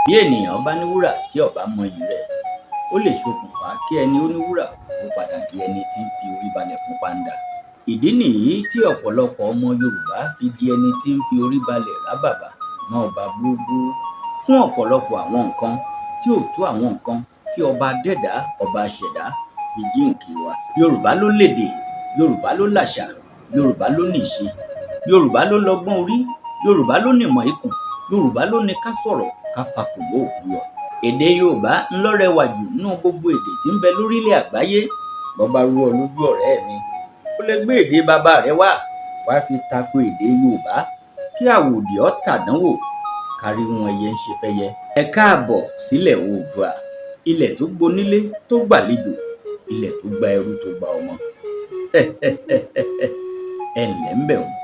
bí ènìyàn bá ní wúrà tí ò bá mọyì rẹ̀, ó lè ṣokùnfà kí ẹni ó ní wúrà ó padà di ẹni tí ń fi orí balẹ̀ fún pàǹdà. Ìdí nìyí tí ọ̀pọ̀lọpọ̀ ọmọ Yorùbá fi di ẹni tí ń fi orí balẹ̀ rábàbà mọ́ ọba búrúburú fún ọ̀pọ̀lọpọ̀ àwọn nǹkan tí ò tó àwọn nǹkan tí ọba adẹ́dàá, ọba aṣẹ̀dá fi jíǹkí wa. Yorùbá ló lédè, Yorùbá ló láṣà, Yorùbá ló níṣe, Yorùbá ló lọ́gbọ́n orí, Yorùbá ló nímọ̀ ikùn, Yorùbá ló ní ká sọ̀rọ̀ ká fakùn mọ́ òkun yọ. Èdè Yorùbá ńlọ rẹwà jù nínú gbogbo èdè tí ń bẹ lórílẹ̀ àgbáyé. Bó bá rú ọ lójú ọ̀rẹ́ mi, ó lè gbé èdè bàbá rẹ wá fi tako èdè Yorùbá kí àwòdì ọ́ tàdánwò kárí wọn ẹyẹ ń ṣe fẹ́yẹ. Ẹ káàbọ̀ sílẹ̀ Oòduà, ilẹ̀ tó gbonílé tó gbàlejò, ilẹ̀ tó gba ẹrú tó gba ọmọ. Ẹ ǹlẹ́ ń bẹ̀ wọ́n.